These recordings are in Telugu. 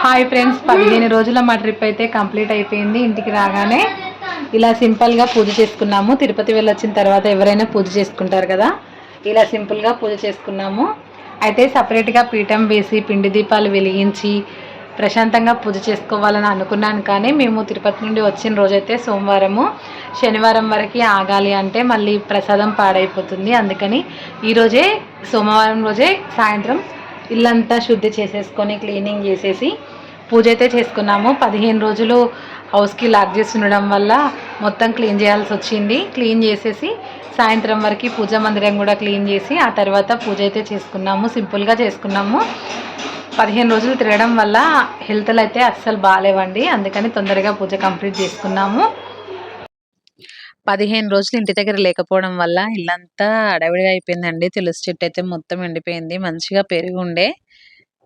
హాయ్ ఫ్రెండ్స్, 15 రోజుల మా ట్రిప్ అయితే కంప్లీట్ అయిపోయింది. ఇంటికి రాగానే ఇలా సింపుల్గా పూజ చేసుకున్నాము. తిరుపతి వెళ్ళొచ్చిన తర్వాత ఎవరైనా పూజ చేసుకుంటారు కదా, ఇలా సింపుల్గా పూజ చేసుకున్నాము. అయితే సపరేట్గా పీఠం వేసి పిండి దీపాలు వెలిగించి ప్రశాంతంగా పూజ చేసుకోవాలని అనుకున్నాను. కానీ మేము తిరుపతి నుండి వచ్చిన రోజైతే సోమవారము, శనివారం వరకు ఆగాలి అంటే మళ్ళీ ప్రసాదం పాడైపోతుంది. అందుకని ఈరోజే సోమవారం రోజే సాయంత్రం ఇల్లంతా శుద్ధి చేసేసుకొని క్లీనింగ్ చేసేసి పూజ అయితే చేసుకున్నాము. 15 రోజులు హౌస్కి లాక్ చేసి ఉండడం వల్ల మొత్తం క్లీన్ చేయాల్సి వచ్చింది. క్లీన్ చేసేసి సాయంత్రం వరకు పూజా మందిరం కూడా క్లీన్ చేసి ఆ తర్వాత పూజ అయితే చేసుకున్నాము. సింపుల్గా చేసుకున్నాము. 15 రోజులు తిరగడం వల్ల హెల్త్లు అయితే అస్సలు బాగాలేవండి. అందుకని తొందరగా పూజ కంప్లీట్ చేసుకున్నాము. 15 రోజులు ఇంటి దగ్గర లేకపోవడం వల్ల ఇల్లంతా అడవిడిగా అయిపోయిందండి. తులసి చెట్టు అయితే మొత్తం ఎండిపోయింది. మంచిగా పెరిగి ఉండే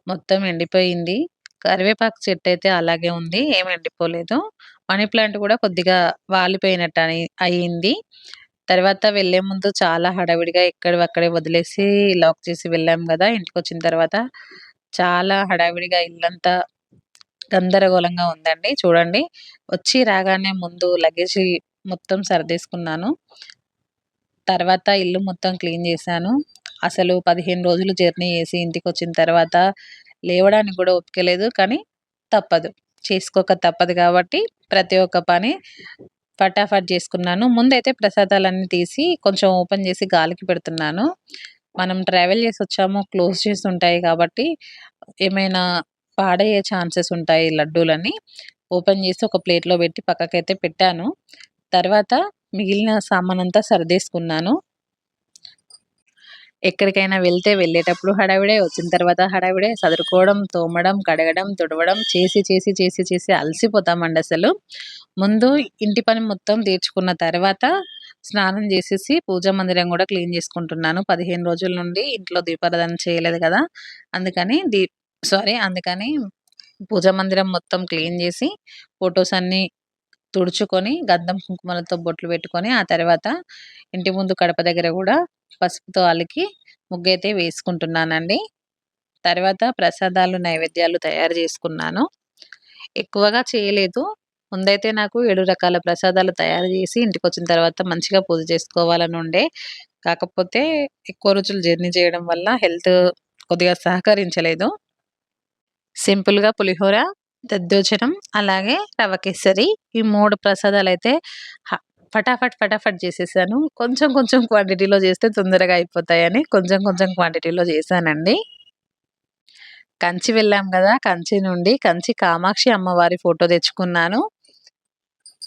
మొత్తం ఎండిపోయింది. కరివేపాకు చెట్టు అయితే అలాగే ఉంది, ఏం ఎండిపోలేదు. మనీ ప్లాంట్ కూడా కొద్దిగా వాలిపోయినట్టు అయింది. తర్వాత వెళ్ళే ముందు చాలా హడావిడిగా ఎక్కడివక్కడే వదిలేసి లాక్ చేసి వెళ్ళాం కదా. ఇంటికి వచ్చిన తర్వాత చాలా హడావిడిగా ఇల్లంతా గందరగోళంగా ఉందండి. చూడండి, వచ్చి రాగానే ముందు లగేజ్ మొత్తం సర్దేసుకున్నాను. తర్వాత ఇల్లు మొత్తం క్లీన్ చేశాను. అసలు 15 రోజులు జర్నీ చేసి ఇంటికి వచ్చిన తర్వాత లేవడానికి కూడా ఓపిక లేదు. కానీ తప్పదు, చేసుకోక తప్పదు కాబట్టి ప్రతి ఒక్క పని ఫటాఫట్ చేసుకున్నాను. ముందైతే ప్రసాదాలన్నీ తీసి కొంచెం ఓపెన్ చేసి గాలికి పెడుతున్నాను. మనం ట్రావెల్ చేసి వచ్చాము, క్లోజ్ చేసి ఉంటాయి కాబట్టి ఏమైనా పాడయ్యే ఛాన్సెస్ ఉంటాయి. లడ్డూలని ఓపెన్ చేసి ఒక ప్లేట్లో పెట్టి పక్కకైతే పెట్టాను. తర్వాత మిగిలిన సామానంతా సర్దేసుకున్నాను. ఎక్కడికైనా వెళ్తే వెళ్ళేటప్పుడు హడావిడే, వచ్చిన తర్వాత హడావిడే. సదురుకోవడం, తోమడం, కడగడం, తుడవడం చేసి చేసి చేసి చేసి అలసిపోతామండి అసలు. ముందు ఇంటి పని మొత్తం తీర్చుకున్న తర్వాత స్నానం చేసేసి పూజా మందిరం కూడా క్లీన్ చేసుకుంటున్నాను. 15 రోజుల నుండి ఇంట్లో దీపారాధన చేయలేదు కదా, అందుకని అందుకని పూజా మందిరం మొత్తం క్లీన్ చేసి ఫొటోస్ అన్నీ తుడుచుకొని గంధం కుంకుమలతో బొట్లు పెట్టుకొని ఆ తర్వాత ఇంటి ముందు కడప దగ్గర కూడా పసుపుతో అలికి ముగ్గైతే వేసుకుంటున్నానండి. తర్వాత ప్రసాదాలు, నైవేద్యాలు తయారు చేసుకున్నాను. ఎక్కువగా చేయలేదు. ముందైతే నాకు 7 రకాల ప్రసాదాలు తయారు చేసి ఇంటికి వచ్చిన తర్వాత మంచిగా పూజ చేసుకోవాలని ఉండే. కాకపోతే ఎక్కువ రోజులు జర్నీ చేయడం వల్ల హెల్త్ కొద్దిగా సహకరించలేదు. సింపుల్గా పులిహోర, దద్దోజనం, అలాగే రవ్వ కేసరి, ఈ 3 ప్రసాదాలైతే ఫటాఫట్ ఫటాఫట్ చేసేసాను. కొంచెం కొంచెం క్వాంటిటీలో చేస్తే తొందరగా అయిపోతాయని కొంచెం కొంచెం క్వాంటిటీలో చేశానండి. కంచి వెళ్ళాం కదా, కంచి నుండి కంచి కామాక్షి అమ్మవారి ఫోటో తెచ్చుకున్నాను.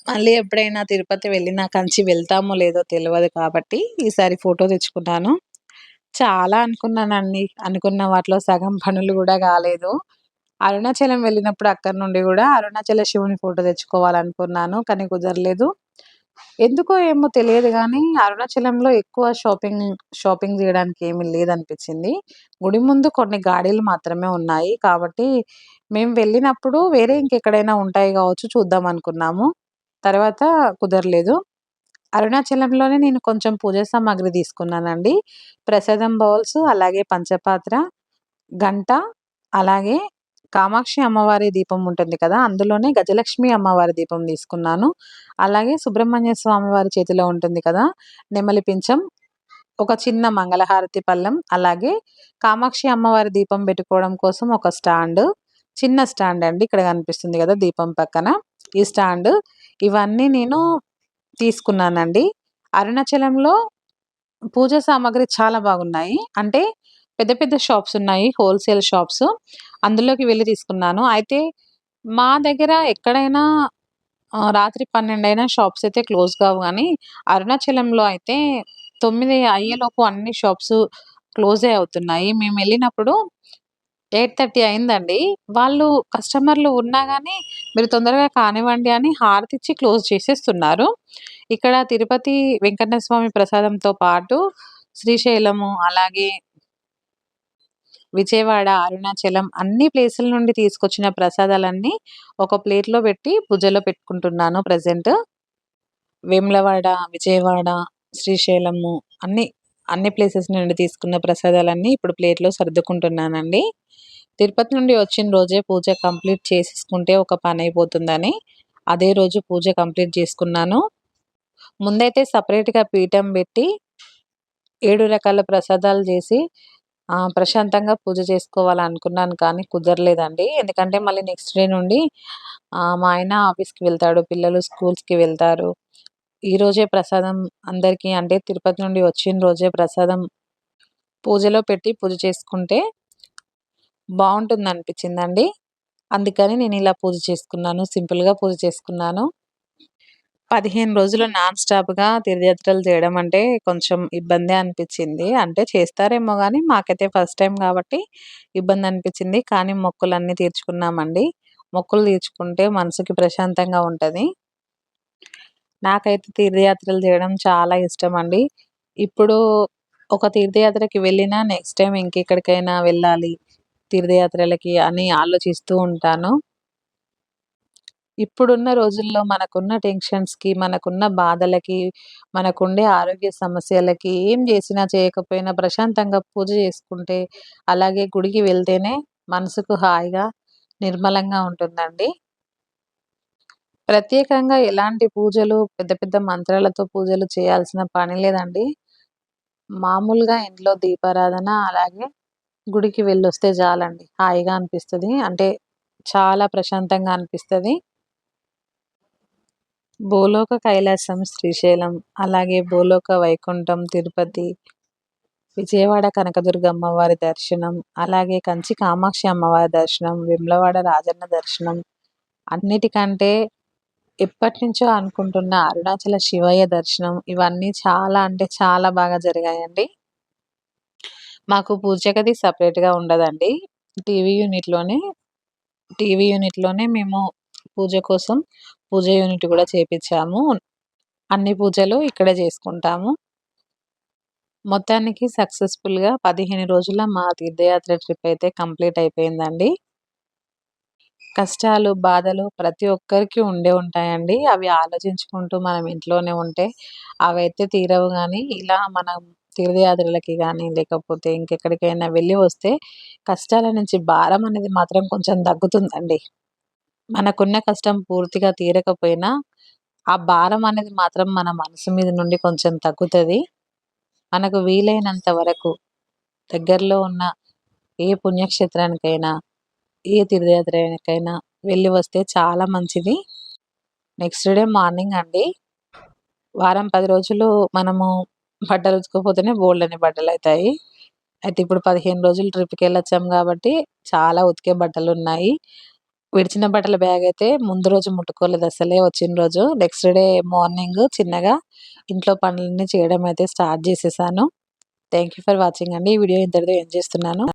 మళ్ళీ ఎప్పుడైనా తిరుపతి వెళ్ళినా కంచి వెళ్తామో లేదో తెలియదు కాబట్టి ఈసారి ఫోటో తెచ్చుకున్నాను. చాలా అనుకున్నానండి. అనుకున్న వాటిలో సగం పనులు కూడా కాలేదు. అరుణాచలం వెళ్ళినప్పుడు అక్కడి నుండి కూడా అరుణాచల శివుని ఫోటో తెచ్చుకోవాలనుకున్నాను, కానీ కుదరలేదు. ఎందుకో ఏమో తెలియదు కానీ అరుణాచలంలో ఎక్కువ షాపింగ్ చేయడానికి ఏమీ లేదనిపించింది. గుడి ముందు కొన్ని గాడీలు మాత్రమే ఉన్నాయి కాబట్టి మేము వెళ్ళినప్పుడు వేరే ఇంకెక్కడైనా ఉంటాయి కావచ్చు, చూద్దాం అనుకున్నాము. తర్వాత కుదరలేదు. అరుణాచలంలోనే నేను కొంచెం పూజా సామాగ్రి తీసుకున్నానండి. ప్రసాదం బౌల్స్, అలాగే పంచపాత్ర, గంట, అలాగే కామాక్షి అమ్మవారి దీపం ఉంటుంది కదా, అందులోనే గజలక్ష్మి అమ్మవారి దీపం తీసుకున్నాను. అలాగే సుబ్రహ్మణ్య స్వామి వారి చేతిలో ఉంటుంది కదా నెమలి పింఛం, ఒక చిన్న మంగళహారతి పళ్ళెం, అలాగే కామాక్షి అమ్మవారి దీపం పెట్టుకోవడం కోసం ఒక స్టాండ్, చిన్న స్టాండ్ అండి, ఇక్కడ కనిపిస్తుంది కదా దీపం పక్కన ఈ స్టాండ్. ఇవన్నీ నేను తీసుకున్నానండి. అరుణాచలంలో పూజా సామాగ్రి చాలా బాగున్నాయి. అంటే పెద్ద పెద్ద షాప్స్ ఉన్నాయి, హోల్సేల్ షాప్స్, అందులోకి వెళ్ళి తీసుకున్నాను. అయితే మా దగ్గర ఎక్కడైనా రాత్రి 12 అయినా షాప్స్ అయితే క్లోజ్ కావు. కానీ అరుణాచలంలో అయితే 9 అయ్యేలోపు అన్ని షాప్స్ క్లోజే అవుతున్నాయి. మేము వెళ్ళినప్పుడు 8:30 అయిందండి. వాళ్ళు కస్టమర్లు ఉన్నా కానీ మీరు తొందరగా కానివ్వండి అని హారతిచ్చి క్లోజ్ చేసేస్తున్నారు. ఇక్కడ తిరుపతి వెంకన్న స్వామి ప్రసాదంతో పాటు శ్రీశైలము, అలాగే విజయవాడ, అరుణాచలం అన్ని ప్లేసుల నుండి తీసుకొచ్చిన ప్రసాదాలన్నీ ఒక ప్లేట్లో పెట్టి పూజలో పెట్టుకుంటున్నాను ప్రెజెంట్. వేములవాడ, విజయవాడ, శ్రీశైలము అన్ని ప్లేసెస్ నుండి తీసుకున్న ప్రసాదాలన్నీ ఇప్పుడు ప్లేట్లో సర్దుకుంటున్నానండి. తిరుపతి నుండి వచ్చిన రోజే పూజ కంప్లీట్ చేసేసుకుంటే ఒక పని అయిపోతుందని అదే రోజు పూజ కంప్లీట్ చేసుకున్నాను. ముందైతే సెపరేట్‌గా పీఠం పెట్టి 7 రకాల ప్రసాదాలు చేసి ప్రశాంతంగా పూజ చేసుకోవాలనుకున్నాను కానీ కుదరలేదండి. ఎందుకంటే మళ్ళీ నెక్స్ట్ డే నుండి మా ఆయన ఆఫీస్‌కి వెళ్తాడు. పిల్లలు స్కూల్స్‌కి వెళ్తారు. ఈరోజే ప్రసాదం అందరికీ అంటే తిరుపతి నుండి వచ్చిన రోజే ప్రసాదం పూజలో పెట్టి పూజ చేసుకుంటే బావుంటుందనిపించిందండి. అందుకని నేనిలా పూజ చేసుకున్నాను. సింపుల్‌గా పూజ చేసుకున్నాను. 15 రోజులు నాన్ స్టాప్‌గా తీర్థయాత్రలు చేయడం అంటే కొంచెం ఇబ్బందే అనిపిచ్చింది. అంటే చేస్తారేమో గానీ మాకైతే ఫస్ట్ టైమ్ గాబట్టి ఇబ్బందనిపిచ్చింది. కానీ మొక్కులన్నీ తీర్చుకున్నామండి. మొక్కులు తీర్చుకుంటే మనసుకి ప్రశాంతంగా ఉంటది. నాకైతే తీర్థయాత్రలు చేయడం చాలా ఇష్టమండి. ఇప్పుడు ఒక తీర్థయాత్రకి వెళ్ళినా నెక్స్ట్ టైమ్ ఇంకెక్కడికైనా వెళ్ళాలి తీర్థయాత్రలకి అని ఆలోచిస్తూ ఉంటాను. ఇప్పుడున్న రోజుల్లో మనకున్న టెన్షన్స్‌కి, మనకున్న బాధలకి, మనకుండే ఆరోగ్య సమస్యలకి ఏం జేసినా చేయకపోయినా ప్రశాంతంగా పూజ చేసుకుంటే, అలాగే గుడికి వెళ్తేనే మనసుకు హాయిగా, నిర్మలంగా ఉంటుందండి. ప్రత్యేకంగా ఎలాంటి పూజలు, పెద్ద పెద్ద మంత్రాలతో పూజలు చేయాల్సిన పని లేదండి. మామూలుగా ఇంట్లో దీపారాధన, అలాగే గుడికి వెళ్ళొస్తే చాలండి. హాయిగా అనిపిస్తది. అంటే చాలా ప్రశాంతంగా అనిపిస్తది. భూలోక కైలాసం శ్రీశైలం, అలాగే భూలోక వైకుంఠం తిరుపతి, విజయవాడ కనకదుర్గ అమ్మవారి దర్శనం, అలాగే కంచి కామాక్షి అమ్మవారి దర్శనం, వేములవాడ రాజన్న దర్శనం, అన్నిటికంటే ఎప్పటినుంచో అనుకుంటున్న అరుణాచల శివయ్య దర్శనం ఇవన్నీ చాలా అంటే చాలా బాగా జరిగాయండి. మాకు పూజ గది సెపరేట్‌గా ఉండదండి. టీవీ యూనిట్‌లోనే టీవీ యూనిట్‌లోనే మేము పూజ కోసం పూజ యూనిట్ గూడా చేపిచ్చాము. అన్ని పూజలు ఇక్కడే జేసుకుంటాము. మొత్తానికి సక్సెస్‌ఫుల్‌గా 15 రోజుల మా తీర్థయాత్ర ట్రిప్ అయితే కంప్లీట్ అయిపోయిందండి. కష్టాలు, బాధలు ప్రతి ఒక్కరికి ఉండే ఉంటాయండి. అవి ఆలోచించుకుంటూ మనం ఇంట్లోనే ఉంటే అవైతే తీరవు గానీ, ఇలా మనం తీర్థయాత్రలకి గానీ, లేకపోతే ఇంకెక్కడికైనా వెళ్ళి వస్తే కష్టాల నుంచి భారం అనేది మాత్రం కొంచెం తగ్గుతుందండి. మనకున్న కష్టం పూర్తిగా తీరకపోయినా, ఆ భారం అనేది మాత్రం మన మనసు మీద నుండి కొంచెం తగ్గుతది. మనకు వీలైనంత వరకు దగ్గరలో ఉన్న ఏ పుణ్యక్షేత్రానికైనా, ఏ తీర్థయాత్రకైనా వెళ్ళి వస్తే చాలా మంచిది. నెక్స్ట్ డే మార్నింగ్ అండి, వారం 10 రోజులు మనము బట్టలు ఉతకకపోతేనే బోలెడన్ని బట్టలైతాయి. అయితే ఇప్పుడు 15 రోజులు ట్రిప్‌కెళ్ళొచ్చాం గాబట్టి, చాలా ఉతికే బట్టలున్నాయి. విడిచిన బట్టల బ్యాగయితే ముందు రోజు ముట్టుకోలేదు అసలే వచ్చిన రోజు. నెక్స్ట్ డే మార్నింగ్ చిన్నగా ఇంట్లో పనులన్నీ చేయడం అయితే స్టార్ట్ జేసేసాను. థాంక్ యూ ఫర్ వాచింగ్ అండి. ఈ వీడియో ఇంతటితో ఎండ్ చేస్తున్నాను.